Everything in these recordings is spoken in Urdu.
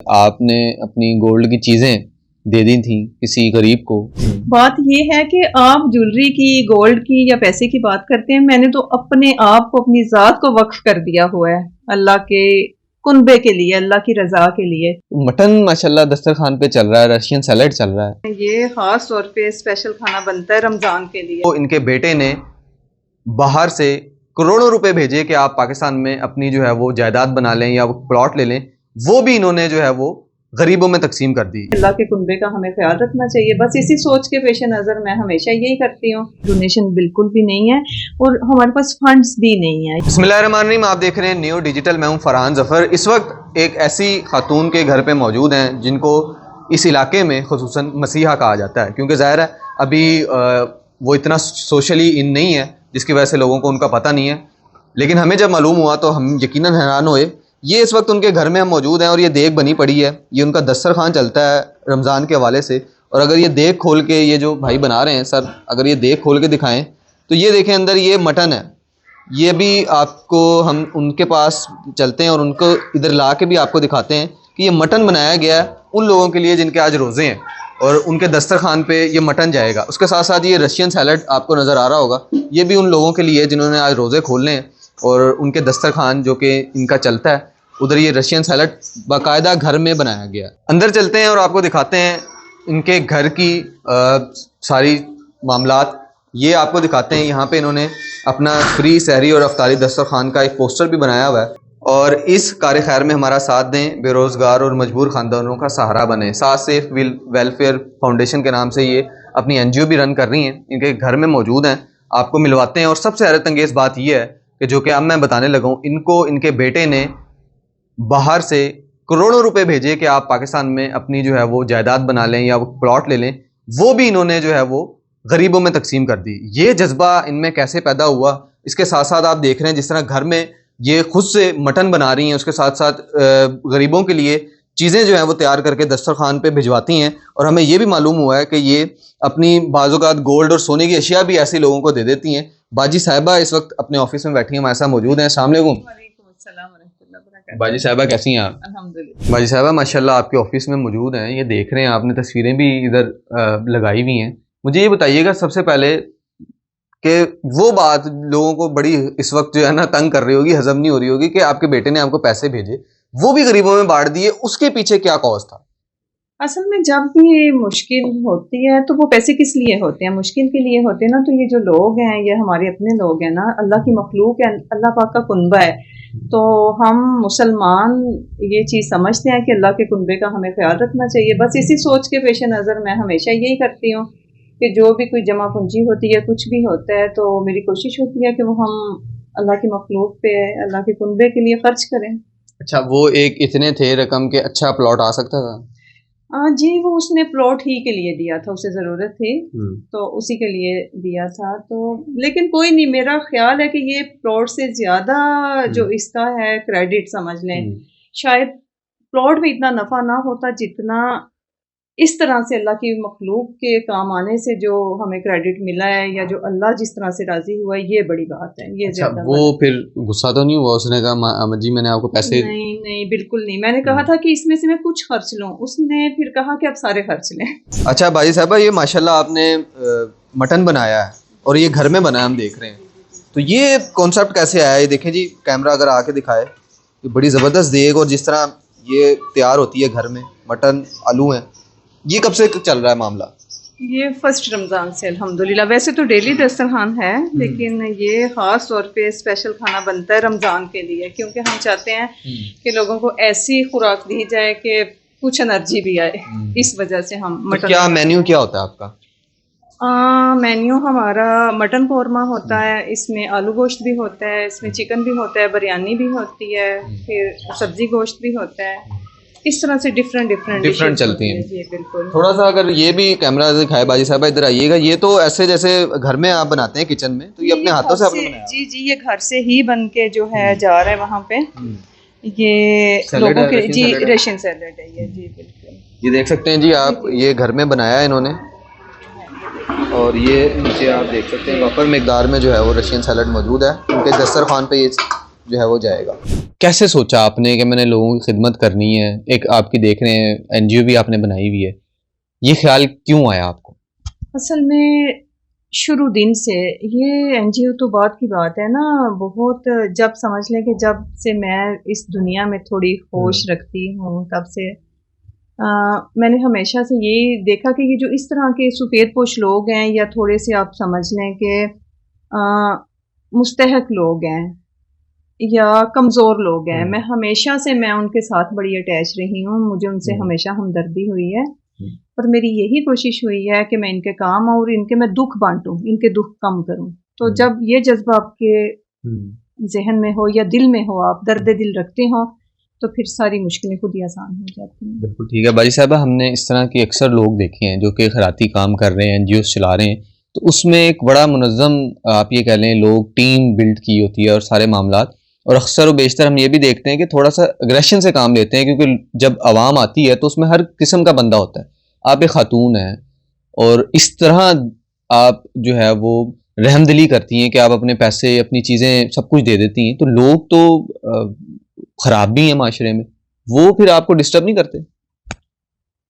آپ نے اپنی گولڈ کی چیزیں دے دی تھیں کسی غریب کو. بات یہ ہے کہ آپ جولری کی، گولڈ کی یا پیسے کی بات کرتے ہیں، میں نے تو اپنے آپ کو، اپنی ذات کو وقف کر دیا ہوا ہے اللہ کے کنبے کے لیے، اللہ کی رضا کے لیے. مٹن ماشاءاللہ دسترخوان پہ چل رہا ہے، رشین سیلڈ چل رہا ہے. یہ خاص طور پہ اسپیشل کھانا بنتا ہے رمضان کے لیے. تو ان کے بیٹے نے باہر سے کروڑوں روپے بھیجے کہ آپ پاکستان میں اپنی جو ہے وہ جائیداد بنا لیں یا پلاٹ لے لیں، وہ بھی انہوں نے جو ہے وہ غریبوں میں تقسیم کر دی. اللہ کے کنبے کا ہمیں خیال رکھنا چاہیے، بس اسی سوچ کے پیش نظر میں ہمیشہ یہی کرتی ہوں. ڈونیشن بالکل بھی نہیں ہے اور ہمارے پاس فنڈز بھی نہیں ہیں. بسم اللہ الرحمن الرحیم. آپ دیکھ رہے ہیں نیو ڈیجیٹل. میں ہوں فرحان ظفر. اس وقت ایک ایسی خاتون کے گھر پہ موجود ہیں جن کو اس علاقے میں خصوصاً مسیحا کہا جاتا ہے، کیونکہ ظاہر ہے ابھی وہ اتنا سوشلی ان نہیں ہے جس کی وجہ سے لوگوں کو ان کا پتہ نہیں ہے، لیکن ہمیں جب معلوم ہوا تو ہم یقیناً حیران ہوئے. یہ اس وقت ان کے گھر میں ہم موجود ہیں اور یہ دیگ بنی پڑی ہے. یہ ان کا دسترخوان چلتا ہے رمضان کے حوالے سے، اور اگر یہ دیگ کھول کے، یہ جو بھائی بنا رہے ہیں سر، اگر یہ دیگ کھول کے دکھائیں تو یہ دیکھیں اندر یہ مٹن ہے. یہ بھی آپ کو ہم ان کے پاس چلتے ہیں اور ان کو ادھر لا کے بھی آپ کو دکھاتے ہیں کہ یہ مٹن بنایا گیا ہے ان لوگوں کے لیے جن کے آج روزے ہیں، اور ان کے دسترخوان پہ یہ مٹن جائے گا. اس کے ساتھ ساتھ یہ رشین سیلڈ آپ کو نظر آ رہا ہوگا، یہ بھی ان لوگوں کے لیے جنہوں نے آج روزے کھولنے ہیں، اور ان کے دسترخوان جو کہ ان کا چلتا ہے ادھر یہ رشین سیلڈ باقاعدہ گھر میں بنایا گیا. اندر چلتے ہیں اور آپ کو دکھاتے ہیں ان کے گھر کی ساری معاملات. یہ آپ کو دکھاتے ہیں یہاں پہ انہوں نے اپنا فری سحری اور افطاری دسترخوان کا ایک پوسٹر بھی بنایا ہوا ہے. اور اس کار خیر میں ہمارا ساتھ دیں، بے روزگار اور مجبور خاندانوں کا سہارا بنیں. ساتھ سیف ویلفیئر فاؤنڈیشن کے نام سے یہ اپنی NGO بھی رن کر رہی ہیں. ان کے گھر میں موجود ہیں، آپ کو ملواتے ہیں. اور سب سے حیرت انگیز بات یہ ہے کہ جو کہ اب میں بتانے لگا ہوں، ان کو ان کے بیٹے نے باہر سے کروڑوں روپے بھیجے کہ آپ پاکستان میں اپنی جو ہے وہ جائیداد بنا لیں یا پلاٹ لے لیں، وہ بھی انہوں نے جو ہے وہ غریبوں میں تقسیم کر دی. یہ جذبہ ان میں کیسے پیدا ہوا؟ اس کے ساتھ ساتھ آپ دیکھ رہے ہیں جس طرح گھر میں یہ خود سے مٹن بنا رہی ہیں، اس کے ساتھ ساتھ غریبوں کے لیے چیزیں جو ہیں وہ تیار کر کے دسترخوان پہ بھجواتی ہیں. اور ہمیں یہ بھی معلوم ہوا ہے کہ یہ اپنی بعض اوقات گولڈ اور سونے کی اشیاء بھی ایسے لوگوں کو دے دیتی ہیں. باجی صاحبہ اس وقت اپنے آفس میں بیٹھی ہیں، ہمارے ساتھ موجود ہیں. السلام علیکم. وعلیکم السلام ورحمۃ اللہ وبرکاتہ. باجی صاحبہ کیسی ہیں آپ؟ الحمدللہ. باجی صاحبہ ماشاءاللہ آپ کے آفس میں موجود ہیں، یہ دیکھ رہے ہیں، آپ نے تصویریں بھی ادھر لگائی ہوئی ہیں. مجھے یہ بتائیے گا سب سے پہلے کہ وہ بات لوگوں کو بڑی اس وقت جو ہے نا تنگ کر رہی ہوگی، ہضم نہیں ہو رہی ہوگی، کہ آپ کے بیٹے نے آپ کو پیسے بھیجے، وہ بھی غریبوں میں بانٹ دیے، اس کے پیچھے کیا کاز تھا؟ اصل میں جب بھی مشکل ہوتی ہے تو وہ پیسے کس لیے ہوتے ہیں؟ مشکل کے لیے ہوتے ہیں نا. تو یہ جو لوگ ہیں یہ ہمارے اپنے لوگ ہیں نا، اللہ کی مخلوق ہے، اللہ پاک کا کنبہ ہے. تو ہم مسلمان یہ چیز سمجھتے ہیں کہ اللہ کے کنبے کا ہمیں خیال رکھنا چاہیے. بس اسی سوچ کے پیش نظر میں ہمیشہ یہی کرتی ہوں کہ جو بھی کوئی جمع پونجی ہوتی ہے، کچھ بھی ہوتا ہے، تو میری کوشش ہوتی ہے کہ وہ ہم اللہ کی مخلوق پہ، اللہ کے کنبے کے لیے خرچ کریں. اچھا، وہ ایک اتنے تھے رقم کہ اچھا پلاٹ آ سکتا تھا؟ جی، وہ اس نے پلاٹ ہی کے لیے دیا تھا، اسے ضرورت تھی تو اسی کے لیے دیا تھا. تو لیکن کوئی نہیں، میرا خیال ہے کہ یہ پلاٹ سے زیادہ جو اس کا ہے کریڈٹ سمجھ لیں، شاید پلاٹ میں اتنا نفع نہ ہوتا جتنا اس طرح سے اللہ کی مخلوق کے کام آنے سے جو ہمیں کریڈٹ ملا ہے، یا جو اللہ جس طرح سے راضی ہوا ہے، یہ بڑی بات ہے. یہ اچھا، وہ پھر غصہ تو نہیں ہوا؟ اس نے کہا جی میں نے آپ کو پیسے؟ نہیں بالکل نہیں. میں نے کہا تھا کہ اس میں سے میں کچھ خرچ لوں، اس نے پھر کہا کہ اب سارے خرچ لیں. اچھا باجی صاحبہ، یہ ماشاءاللہ آپ نے مٹن بنایا ہے اور یہ گھر میں بنا ہے، ہم دیکھ رہے ہیں، تو یہ کانسیپٹ کیسے آیا؟ یہ دیکھیں جی، کیمرہ اگر آ کے دکھائے، یہ بڑی زبردست دیگ، اور جس طرح یہ تیار ہوتی ہے گھر میں، مٹن آلو ہیں، یہ کب سے چل رہا ہے معاملہ؟ یہ فرسٹ رمضان سے الحمدللہ. ویسے تو ڈیلی دسترخوان ہے، لیکن یہ خاص طور پہ اسپیشل کھانا بنتا ہے رمضان کے لیے، کیونکہ ہم چاہتے ہیں کہ لوگوں کو ایسی خوراک دی جائے کہ کچھ انرجی بھی آئے. اس وجہ سے ہم مٹن. کیا مینیو کیا ہوتا ہے آپ کا؟ مینیو ہمارا مٹن قورمہ ہوتا ہے، اس میں آلو گوشت بھی ہوتا ہے، اس میں چکن بھی ہوتا ہے، بریانی بھی ہوتی ہے، پھر سبزی گوشت بھی ہوتا ہے. اس طرح سے ڈفرینٹ چلتی ہیں. جی بالکل. تھوڑا سا اگر یہ بھی کیمرہ دکھائے باجی صاحبہ، ادھر آئیے گا. یہ تو ایسے جیسے گھر میں آپ بناتے ہیں کچن میں، تو یہ اپنے ہاتھوں سے آپ نے بنایا؟ جی، یہ گھر سے ہی بن کے جو ہے جا رہا ہے وہاں پہ. یہ لوگوں کے جی رشین سیلڈ ہے یہ. جی بالکل. یہ دیکھ سکتے ہیں جی آپ، یہ گھر میں بنایا ہے انہوں نے، اور یہ نیچے آپ دیکھ سکتے ہیں وافر مقدار میں جو ہے وہ رشین سیلڈ موجود ہے. ان کے دسترخوان پہ جو ہے وہ جائے گا. کیسے سوچا آپ نے کہ میں نے لوگوں کی خدمت کرنی ہے؟ ایک آپ کی دیکھ رہے ہیں NGO بھی آپ نے بنائی ہوئی ہے, یہ خیال کیوں آیا آپ کو؟ اصل میں شروع دن سے یہ NGO تو بعد کی بات ہے نا, بہت جب سمجھ لیں کہ جب سے میں اس دنیا میں تھوڑی ہوش رکھتی ہوں تب سے میں نے ہمیشہ سے یہی دیکھا کہ یہ جو اس طرح کے سفید پوش لوگ ہیں یا تھوڑے سے آپ سمجھ لیں کہ مستحق لوگ ہیں یا کمزور لوگ ہیں, میں ہمیشہ سے میں ان کے ساتھ بڑی اٹیچ رہی ہوں, مجھے ان سے ہمیشہ ہمدردی ہوئی ہے, اور میری یہی کوشش ہوئی ہے کہ میں ان کے کام اور ان کے میں دکھ بانٹوں, ان کے دکھ کم کروں. تو جب یہ جذبہ آپ کے ذہن میں ہو یا دل میں ہو, آپ درد دل رکھتے ہوں, تو پھر ساری مشکلیں خود ہی آسان ہو جاتی ہیں. بالکل ٹھیک ہے باجی صاحبہ, ہم نے اس طرح کے اکثر لوگ دیکھے ہیں جو کہ خیراتی کام کر رہے ہیں, NGOs چلا رہے ہیں, تو اس میں ایک بڑا منظم آپ یہ کہہ لیں لوگ ٹیم بلڈ کی ہوتی ہے اور سارے معاملات, اور اکثر و بیشتر ہم یہ بھی دیکھتے ہیں کہ تھوڑا سا اگریشن سے کام لیتے ہیں, کیونکہ جب عوام آتی ہے تو اس میں ہر قسم کا بندہ ہوتا ہے. آپ ایک خاتون ہیں اور اس طرح آپ جو ہے وہ رحم دلی کرتی ہیں کہ آپ اپنے پیسے اپنی چیزیں سب کچھ دے دیتی ہیں, تو لوگ تو خراب بھی ہیں معاشرے میں, وہ پھر آپ کو ڈسٹرب نہیں کرتے؟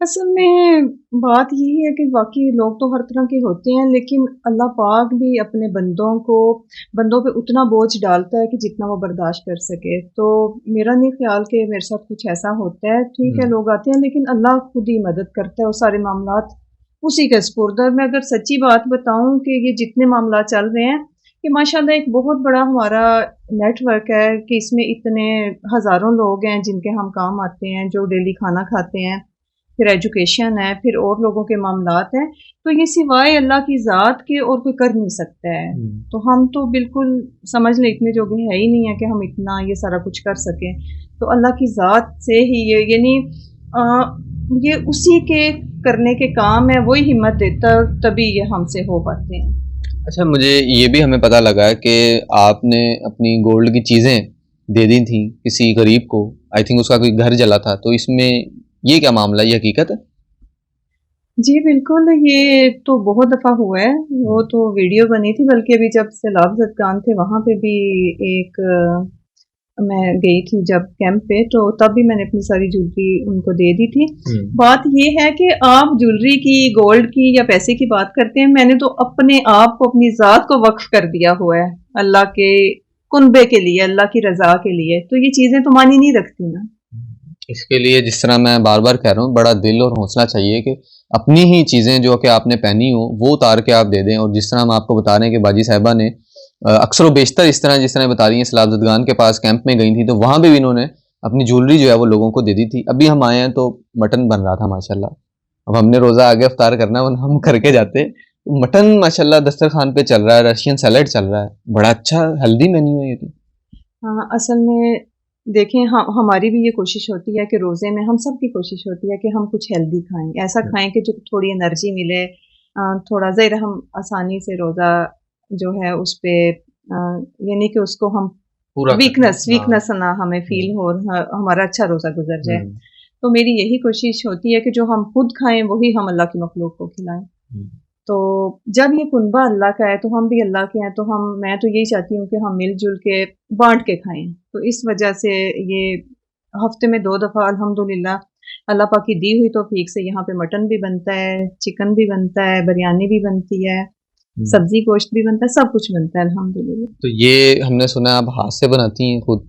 اصل میں بات یہی ہے کہ واقعی لوگ تو ہر طرح کے ہوتے ہیں, لیکن اللہ پاک بھی اپنے بندوں پہ اتنا بوجھ ڈالتا ہے کہ جتنا وہ برداشت کر سکے. تو میرا نہیں خیال کہ میرے ساتھ کچھ ایسا ہوتا ہے, ٹھیک ہے لوگ آتے ہیں لیکن اللہ خود ہی مدد کرتا ہے, اور سارے معاملات اسی کے سپرد ہے. میں اگر سچی بات بتاؤں کہ یہ جتنے معاملات چل رہے ہیں کہ ماشاءاللہ ایک بہت بڑا ہمارا نیٹ ورک ہے کہ اس میں اتنے ہزاروں لوگ ہیں جن کے ہم کام آتے ہیں, جو ڈیلی کھانا کھاتے ہیں, پھر ایجوکیشن ہے, پھر اور لوگوں کے معاملات ہیں. تو یہ سوائے اللہ کی ذات کے اور کوئی کر نہیں سکتا ہے. تو ہم تو بالکل سمجھ لیں اتنے جو ہے ہی نہیں ہے کہ ہم اتنا یہ سارا کچھ کر سکیں. تو اللہ کی ذات سے ہی یہ یعنی یہ اسی کے کرنے کے کام ہے, وہی ہمت دیتا ہے, تبھی یہ ہم سے ہو پاتے ہیں. اچھا, مجھے یہ بھی ہمیں پتہ لگا ہے کہ آپ نے اپنی گولڈ کی چیزیں دے دی تھیں کسی غریب کو, آئی تھنک اس کا کوئی گھر جلا تھا, تو اس میں یہ کیا معاملہ, یہ حقیقت ہے؟ جی بالکل, یہ تو بہت دفعہ ہوا ہے, وہ تو ویڈیو بنی تھی, بلکہ ابھی جب سیلاب زدگان تھے وہاں پہ بھی ایک میں گئی تھی جب کیمپ پہ, تو تب بھی میں نے اپنی ساری جولری ان کو دے دی تھی. بات یہ ہے کہ آپ جولری کی, گولڈ کی یا پیسے کی بات کرتے ہیں, میں نے تو اپنے آپ کو, اپنی ذات کو وقف کر دیا ہوا ہے اللہ کے کنبے کے لیے, اللہ کی رضا کے لیے. تو یہ چیزیں تو معنی نہیں رکھتی نا. اس کے لیے جس طرح میں بار بار کہہ رہا ہوں, بڑا دل اور حوصلہ چاہیے کہ اپنی ہی چیزیں جو کہ آپ نے پہنی ہوں وہ اتار کے آپ دے دیں. اور جس طرح ہم آپ کو بتا رہے ہیں کہ باجی صاحبہ نے اکثر و بیشتر اس طرح بتا رہی ہیں, سیلاب زدگان کے پاس کیمپ میں گئی تھیں تو وہاں بھی انہوں نے اپنی جولری جو ہے وہ لوگوں کو دے دی تھی. ابھی ہم آئے ہیں تو مٹن بن رہا تھا ماشاءاللہ, اب ہم نے روزہ آگے افطار کرنا ہے, ہم کر کے جاتے. مٹن ماشاءاللہ دسترخوان پہ چل رہا ہے, رشین سیلڈ چل رہا ہے, بڑا اچھا ہیلدی مینیو ہے یہ تو. ہاں اصل میں دیکھیں, ہماری بھی یہ کوشش ہوتی ہے کہ روزے میں ہم سب کی کوشش ہوتی ہے کہ ہم کچھ ہیلدی کھائیں, ایسا کھائیں کہ جو تھوڑی انرجی ملے, تھوڑا ظاہر ہم آسانی سے روزہ جو ہے اس پہ یعنی کہ اس کو ہم ویکنس نہ ہمیں فیل ہو, ہمارا اچھا روزہ گزر جائے. تو میری یہی کوشش ہوتی ہے کہ جو ہم خود کھائیں وہی ہم اللہ کی مخلوق کو کھلائیں. تو جب یہ کنبہ اللہ کا ہے تو ہم بھی اللہ کے ہیں, تو میں تو یہی چاہتی ہوں کہ ہم مل جل کے بانٹ کے کھائیں. تو اس وجہ سے یہ ہفتے میں 2 دفعہ الحمدللہ اللہ پاک کی دی ہوئی توفیق سے یہاں پہ مٹن بھی بنتا ہے, چکن بھی بنتا ہے, بریانی بھی بنتی ہے, سبزی گوشت بھی بنتا ہے, سب کچھ بنتا ہے الحمدللہ. تو یہ ہم نے سنا آپ ہاتھ سے بناتی ہیں خود؟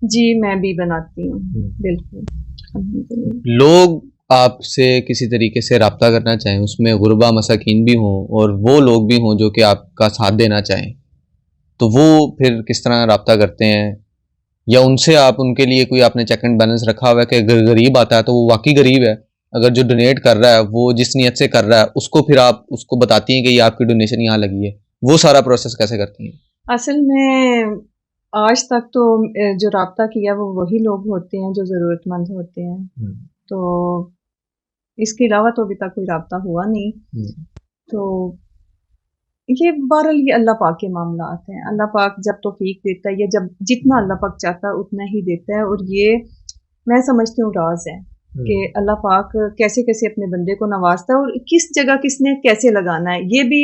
جی میں بھی بناتی ہوں بالکل الحمدللہ. لوگ آپ سے کسی طریقے سے رابطہ کرنا چاہیں, اس میں غربا مساکین بھی ہوں اور وہ لوگ بھی ہوں جو کہ آپ کا ساتھ دینا چاہیں, تو وہ پھر کس طرح رابطہ کرتے ہیں, یا ان سے آپ ان کے لیے کوئی آپ نے چیک اینڈ بیلنس رکھا ہوا ہے کہ اگر غریب آتا ہے تو وہ واقعی غریب ہے, اگر جو ڈونیٹ کر رہا ہے وہ جس نیت سے کر رہا ہے اس کو پھر آپ اس کو بتاتی ہیں کہ یہ آپ کی ڈونیشن یہاں لگی ہے, وہ سارا پروسیس کیسے کرتی ہیں؟ اصل میں آج تک تو جو رابطہ کیا وہ وہی لوگ ہوتے ہیں جو ضرورت مند ہوتے ہیں, تو اس کے علاوہ تو ابھی تک کوئی رابطہ ہوا نہیں. تو یہ بہرحال یہ اللہ پاک کے معاملات ہیں, اللہ پاک جب توفیق دیتا ہے یا جب جتنا اللہ پاک چاہتا ہے اتنا ہی دیتا ہے, اور یہ میں سمجھتی ہوں راز ہے کہ اللہ پاک کیسے کیسے اپنے بندے کو نوازتا ہے اور کس جگہ کس نے کیسے لگانا ہے. یہ بھی